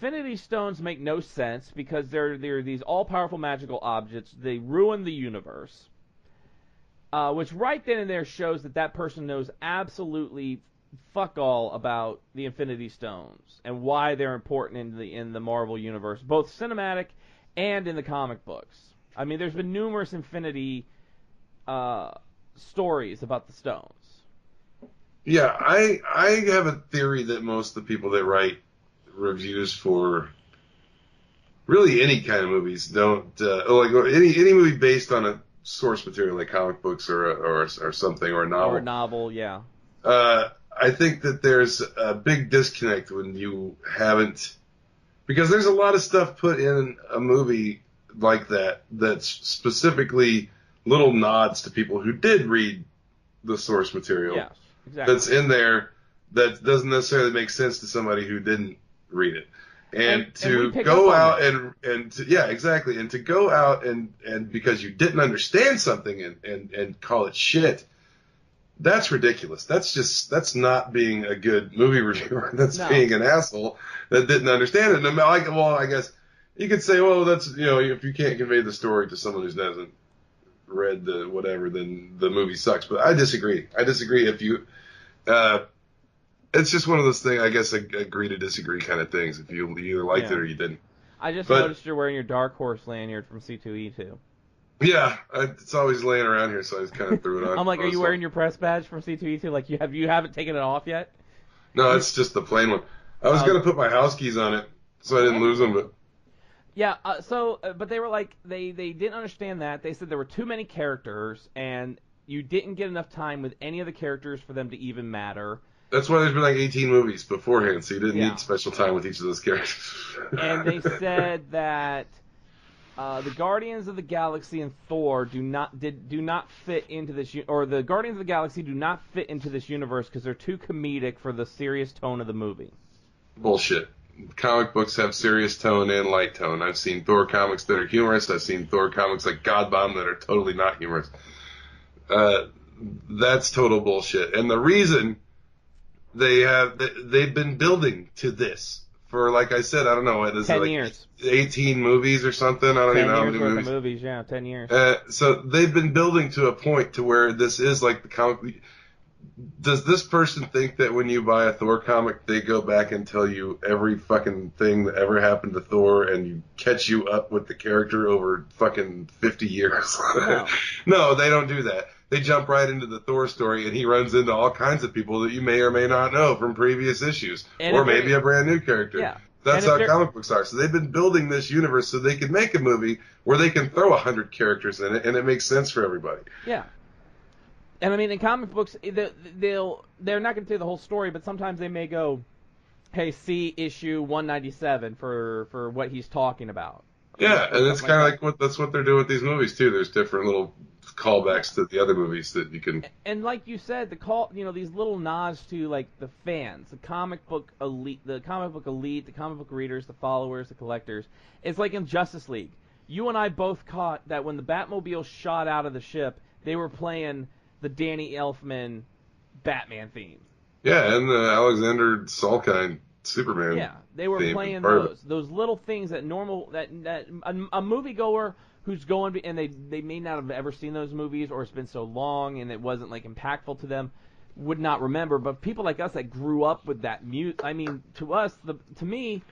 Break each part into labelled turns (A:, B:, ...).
A: Infinity Stones make no sense because they're these all-powerful magical objects. They ruin the universe. Which right then and there shows that person knows absolutely fuck all about the Infinity Stones and why they're important in the Marvel universe, both cinematic and in the comic books. I mean, there's been numerous Infinity stories about the stones.
B: Yeah, I have a theory that most of the people that write reviews for really any kind of movies don't like any movie based on a source material like comic books or something or a novel.
A: Or a novel, yeah.
B: I think that there's a big disconnect when you haven't, because there's a lot of stuff put in a movie like that's specifically little nods to people who did read the source material.
A: Yes, exactly.
B: That's in there that doesn't necessarily make sense to somebody who didn't read it. And to go out and to, yeah, exactly. And to go out and because you didn't understand something and call it shit, that's ridiculous. That's not being a good movie reviewer. That's being an asshole that didn't understand it. And I guess you could say, well, that's, if you can't convey the story to someone who hasn't read the whatever, then the movie sucks. But I disagree. If you, it's just one of those things, I guess, agree to disagree kind of things. If you either liked it or you didn't.
A: I just noticed you're wearing your Dark Horse lanyard from C2E2.
B: Yeah, it's always laying around here, so I just kind of threw it on.
A: I'm like, are you wearing your press badge from C2E2? Like, you haven't taken it off yet?
B: No, it's just the plain one. I was going to put my house keys on it, so I didn't lose them, but...
A: Yeah, but they were like, they didn't understand that. They said there were too many characters, and you didn't get enough time with any of the characters for them to even matter.
B: That's why there's been like 18 movies beforehand, so you didn't need special time with each of those characters.
A: And they said that the Guardians of the Galaxy and Thor do not fit into this, or the Guardians of the Galaxy do not fit into this universe because they're too comedic for the serious tone of the movie.
B: Bullshit. Comic books have serious tone and light tone. I've seen Thor comics that are humorous. I've seen Thor comics like Godbomb that are totally not humorous. That's total bullshit. And the reason they've been building to this for, like I said, I don't know, what is
A: 10
B: it, like
A: years.
B: 18 movies or something? I don't even know how many movies.
A: 10 movies, yeah, 10 years.
B: So they've been building to a point to where this is like the comic. Does this person think that when you buy a Thor comic, they go back and tell you every fucking thing that ever happened to Thor and you catch you up with the character over fucking 50 years?
A: No.
B: No, they don't do that. They jump right into the Thor story, and he runs into all kinds of people that you may or may not know from previous issues, or maybe a brand new character.
A: Yeah.
B: That's how comic books are. So they've been building this universe so they can make a movie where they can throw 100 characters in it, and it makes sense for everybody.
A: Yeah. And I mean, in comic books, they're not going to tell you the whole story, but sometimes they may go, "Hey, see issue 197 for what he's talking about."
B: Yeah, and it's kind of like that's what they're doing with these movies too. There's different little callbacks to the other movies that you can.
A: And like you said, these little nods to like the fans, the comic book elite, the comic book readers, the followers, the collectors. It's like in Justice League. You and I both caught that when the Batmobile shot out of the ship, they were playing the Danny Elfman Batman theme.
B: Yeah, and the Alexander Salkind Superman.
A: Yeah, they were playing those little things that a moviegoer who's going and they may not have ever seen those movies, or it's been so long and it wasn't like impactful to them, would not remember. But people like us that grew up with that music, I mean, to me,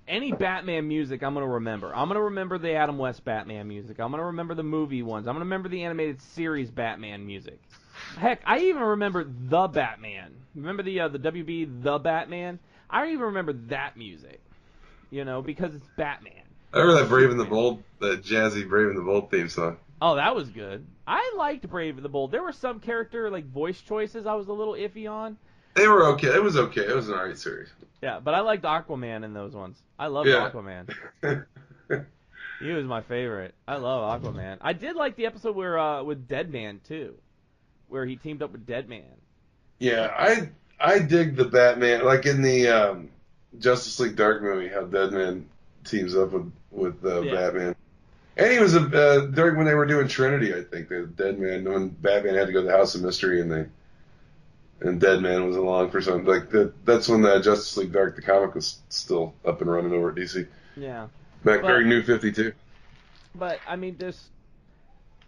A: any Batman music I'm going to remember. I'm going to remember the Adam West Batman music. I'm going to remember the movie ones. I'm going to remember the animated series Batman music. Heck, I even remember The Batman. Remember the WB The Batman? I even remember that music, because it's Batman.
B: I remember that Brave and the Bold, that jazzy Brave and the Bold theme song.
A: Oh, that was good. I liked Brave and the Bold. There were some character voice choices I was a little iffy on.
B: They were okay. It was okay. It was an alright series.
A: Yeah, but I liked Aquaman in those ones. I loved Aquaman. He was my favorite. I love Aquaman. I did like the episode where with Deadman too, where he teamed up with Deadman.
B: Yeah, I dig the Batman, like in the Justice League Dark movie, how Deadman teams up with Batman. And he was during when they were doing Trinity, I think, the Deadman, when Batman had to go to the House of Mystery, and and Deadman was along for something like that. That's when the Justice League Dark the comic was still up and running over at DC.
A: Yeah.
B: Back during New 52.
A: But I mean,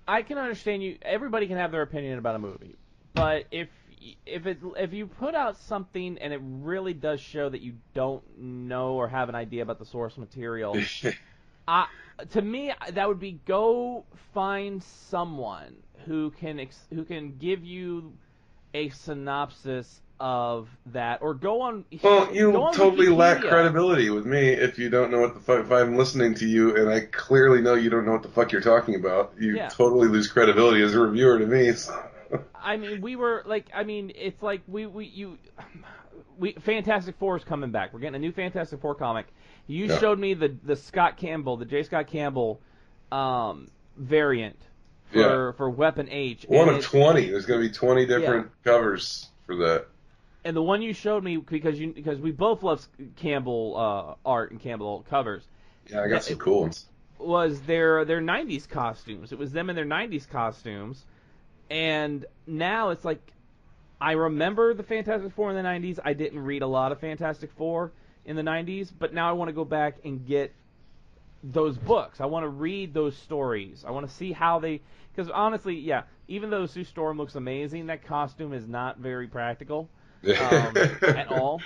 A: I can understand you. Everybody can have their opinion about a movie, but if you put out something and it really does show that you don't know or have an idea about the source material, to me that would be go find someone who can give you a synopsis of that, or go on.
B: Well, you
A: go on
B: totally
A: Wikipedia.
B: lack credibility with me if you don't know what the fuck. If I'm listening to you and I clearly know you don't know what the fuck you're talking about, you totally lose credibility as a reviewer to me.
A: I mean, it's like Fantastic Four is coming back. We're getting a new Fantastic Four comic. You showed me the Scott Campbell, the J. Scott Campbell variant for Weapon H.
B: One of 20. There's going to be 20 different covers for that.
A: And the one you showed me, because we both love Campbell art and Campbell covers.
B: Yeah, I got some cool ones.
A: Was their 90s costumes. It was them in their 90s costumes. And now it's like, I remember the Fantastic Four in the 90s. I didn't read a lot of Fantastic Four in the 90s, but now I want to go back and get those books. I want to read those stories. I want to see how they... Because honestly, even though Sue Storm looks amazing, that costume is not very practical at all.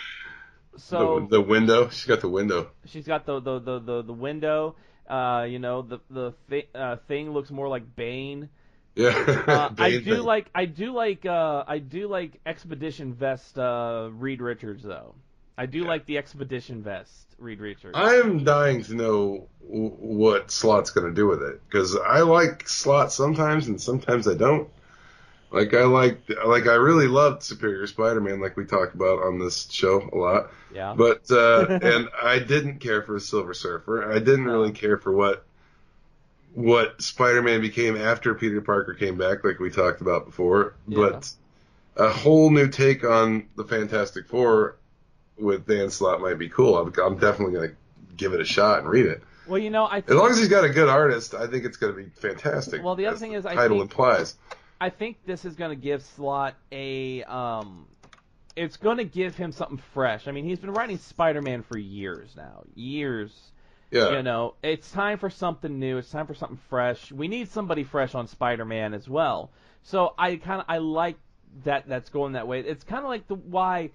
A: So
B: the window, she's got the window.
A: She's got the window. The thing looks more like Bane.
B: Yeah,
A: I do like Expedition Vest Reed Richards though. I do like the Expedition Vest Reed Richards.
B: I'm dying to know what Slot's going to do with it, because I like Slot sometimes and sometimes I don't. Like I really loved Superior Spider-Man, like we talked about on this show a lot.
A: Yeah.
B: But and I didn't care for Silver Surfer. I didn't really care for what Spider-Man became after Peter Parker came back, like we talked about before. Yeah. But a whole new take on the Fantastic Four with Dan Slott might be cool. I'm definitely going to give it a shot and read it.
A: Well, as
B: long as he's got a good artist, I think it's going to be fantastic.
A: Well, the other thing is,
B: the title implies.
A: I think this is going to give Slott it's going to give him something fresh. I mean, he's been writing Spider-Man for years now. Years.
B: Yeah.
A: It's time for something new. It's time for something fresh. We need somebody fresh on Spider-Man as well. So I like that's going that way. It's kind of like why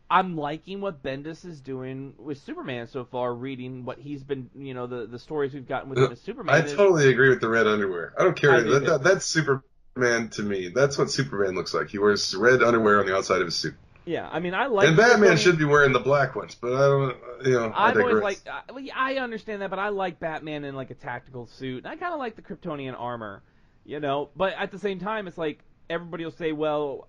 A: I'm liking what Bendis is doing with Superman so far, reading what he's been, the stories we've gotten with him as Superman.
B: I totally agree with the red underwear. I don't care. That's Superman to me. That's what Superman looks like. He wears red underwear on the outside of his suit.
A: Yeah, I mean, I like.
B: And Batman should be wearing the black ones, but I don't.
A: I've always I understand that, but I like Batman in like a tactical suit. I kind of like the Kryptonian armor, But at the same time, it's like everybody will say, well,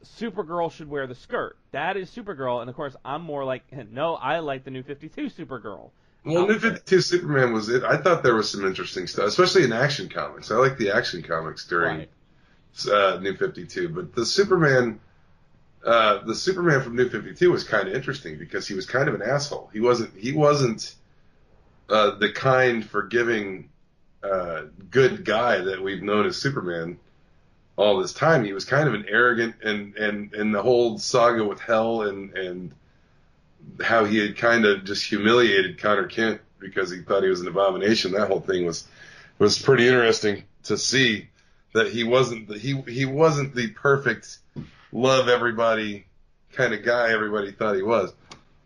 A: Supergirl should wear the skirt. That is Supergirl, and of course, I'm more like, no, I like the New 52 Supergirl.
B: Well, New 52 Superman was it. I thought there was some interesting stuff, especially in Action Comics. I like the Action Comics during New 52, but the Superman from New 52 was kind of interesting because he was kind of an asshole. He wasn't the kind, forgiving, good guy that we've known as Superman all this time. He was kind of an arrogant, and the whole saga with Hell and how he had kind of just humiliated Connor Kent because he thought he was an abomination. That whole thing was pretty interesting to see that he wasn't the perfect love everybody kind of guy everybody thought he was.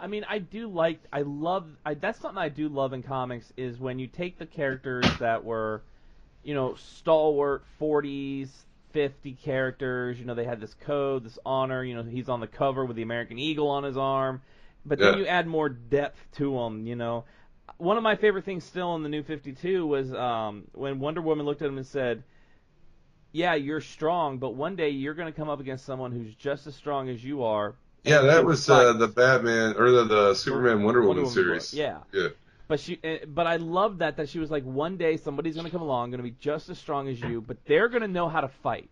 A: I mean, that's something I do love in comics is when you take the characters that were, stalwart 40s, 50 characters, they had this code, this honor, he's on the cover with the American Eagle on his arm, but then you add more depth to him, One of my favorite things still in the New 52 was when Wonder Woman looked at him and said, yeah, you're strong, but one day you're going to come up against someone who's just as strong as you are.
B: Yeah, that was the Batman or the Superman Wonder Woman series.
A: Book. Yeah. But I love that she was like, one day somebody's going to come along, going to be just as strong as you, but they're going to know how to fight,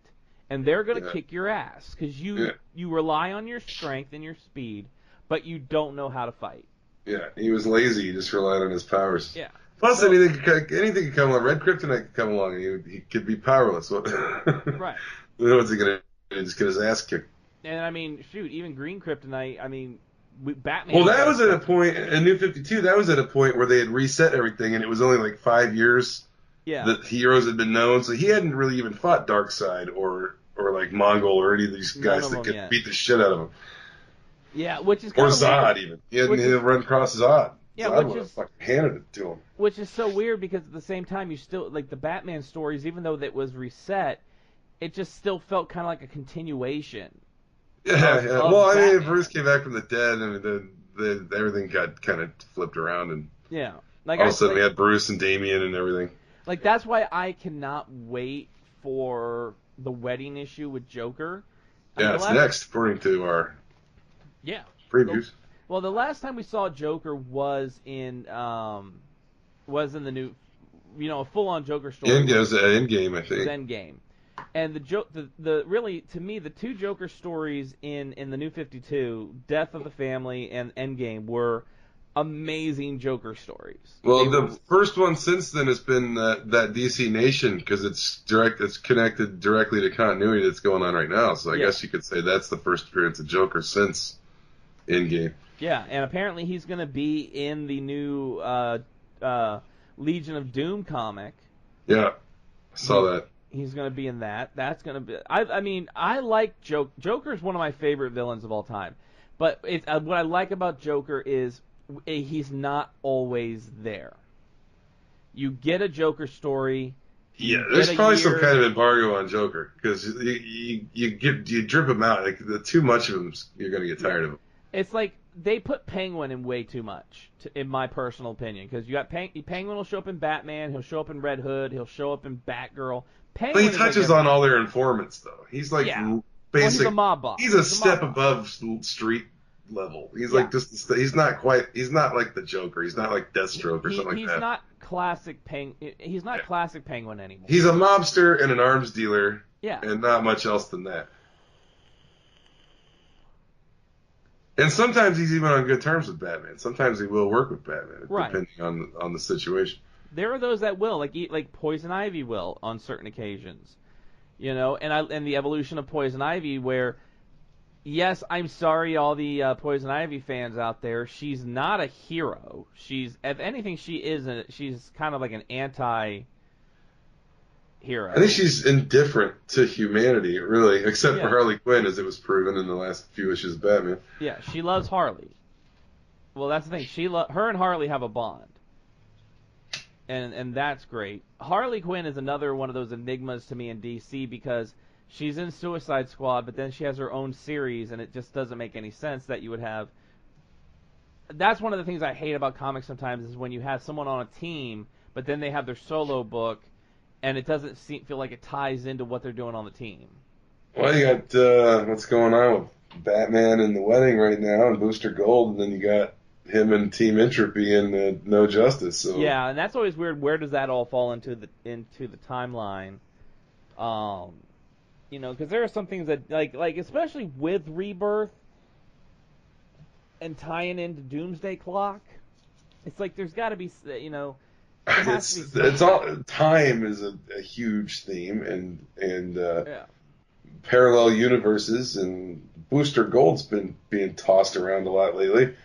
A: and they're going to kick your ass because you rely on your strength and your speed, but you don't know how to fight.
B: Yeah, he was lazy. He just relied on his powers.
A: Yeah.
B: Plus, anything could come along. Red Kryptonite could come along, and he could be powerless.
A: Right.
B: What's he going to do? Just get his ass kicked?
A: And I mean, shoot, even Green Kryptonite. I mean, Batman.
B: Well, that was at a point in New 52. That was at a point where they had reset everything, and it was only like 5 years that heroes had been known. So he hadn't really even fought Darkseid or like Mongol or any of these guys that could beat the shit out of him.
A: Yeah, which is kind of
B: Zod
A: weird.
B: even. He hadn't run across Zod.
A: Yeah,
B: Zod would have fucking handed it to him.
A: Which is so weird because at the same time, you still like the Batman stories, even though that was reset, it just still felt kind of like a continuation.
B: Yeah. Well, I mean, Bruce came back from the dead, and then everything got kind of flipped around, and
A: like
B: all of a sudden we had Bruce and Damian and everything.
A: Like that's why I cannot wait for the wedding issue with Joker.
B: Yeah, it's next according to our previews.
A: Well, the last time we saw Joker was in the new, a full-on Joker story.
B: Endgame, I think.
A: It was Endgame. And the really, to me, the two Joker stories in the New 52, Death of the Family and Endgame, were amazing Joker stories.
B: Well, the first one since then has been that DC Nation, because it's connected directly to continuity that's going on right now. So I guess you could say that's the first appearance of Joker since Endgame.
A: Yeah, and apparently he's going to be in the new Legion of Doom comic.
B: Yeah, I saw that.
A: He's going to be in that. That's going to be... I mean, I like Joker. Joker's one of my favorite villains of all time. But what I like about Joker is he's not always there. You get a Joker story...
B: Yeah, there's probably some kind of embargo on Joker, because you drip him out. Like, too much of him, you're going to get tired of him.
A: It's like they put Penguin in way too much, in my personal opinion. Because you got Penguin will show up in Batman, he'll show up in Red Hood, he'll show up in Batgirl. Penguin
B: he touches on all their informants, though. He's like basic.
A: He's a mob boss.
B: He's a step above street level. He's like he's not like the Joker. He's not like Deathstroke or something like that.
A: He's not classic Penguin. He's not classic Penguin anymore.
B: He's a mobster and an arms dealer.
A: Yeah. And
B: not much else than that. And sometimes he's even on good terms with Batman. Sometimes he will work with Batman, depending on the situation.
A: There are those that will, like Poison Ivy will on certain occasions, and the evolution of Poison Ivy, where, yes, I'm sorry, all the Poison Ivy fans out there, she's not a hero. If anything, she's kind of like an anti-hero.
B: I think she's indifferent to humanity, really, except for Harley Quinn, as it was proven in the last few issues of Batman.
A: Yeah, she loves Harley. Well, that's the thing. Her and Harley have a bond. And that's great. Harley Quinn is another one of those enigmas to me in DC, because she's in Suicide Squad, but then she has her own series, and it just doesn't make any sense that you would have... That's one of the things I hate about comics sometimes, is when you have someone on a team, but then they have their solo book, and it doesn't feel like it ties into what they're doing on the team.
B: Well, you got what's going on with Batman and the Wedding right now, and Booster Gold, and then you got him and Team Entropy and No Justice. So.
A: Yeah, and that's always weird. Where does that all fall into the timeline? Because there are some things that like especially with Rebirth and tying into Doomsday Clock, it's like there's got to be
B: it's all time is a huge theme, and parallel universes, and Booster Gold's been being tossed around a lot lately.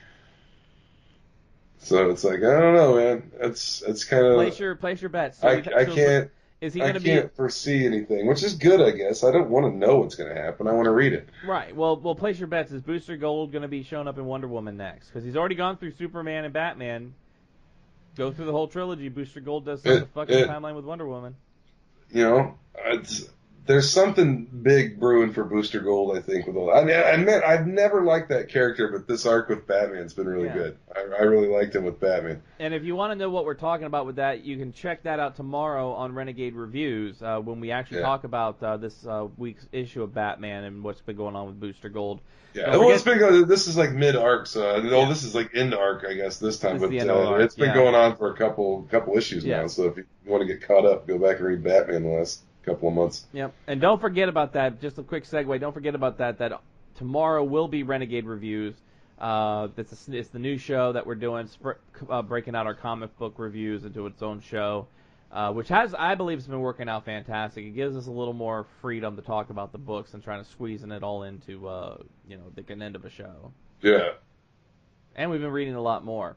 B: So it's like, I don't know, man. It's kind of
A: place your bets.
B: So I can't. Is he going to can't foresee anything, which is good, I guess. I don't want to know what's going to happen. I want to read it.
A: Right. Well, place your bets. Is Booster Gold going to be showing up in Wonder Woman next? Because he's already gone through Superman and Batman. Go through the whole trilogy. Booster Gold does the fucking timeline with Wonder Woman.
B: There's something big brewing for Booster Gold, I think. I've never liked that character, but this arc with Batman's been really good. I really liked him with Batman.
A: And if you want to know what we're talking about with that, you can check that out tomorrow on Renegade Reviews when we actually talk about this week's issue of Batman and what's been going on with Booster Gold.
B: Yeah, this is like mid-arc, so this is like end arc, I guess, this time. But it's been going on for a couple issues now, so if you want to get caught up, go back and read Batman the last couple of months.
A: Yep, and don't forget about that. Just a quick segue. Don't forget about that tomorrow will be Renegade Reviews. It's the new show that we're doing, breaking out our comic book reviews into its own show. which I believe, has been working out fantastic. It gives us a little more freedom to talk about the books and trying to squeezing it all into, the end of a show.
B: Yeah.
A: And we've been reading a lot more.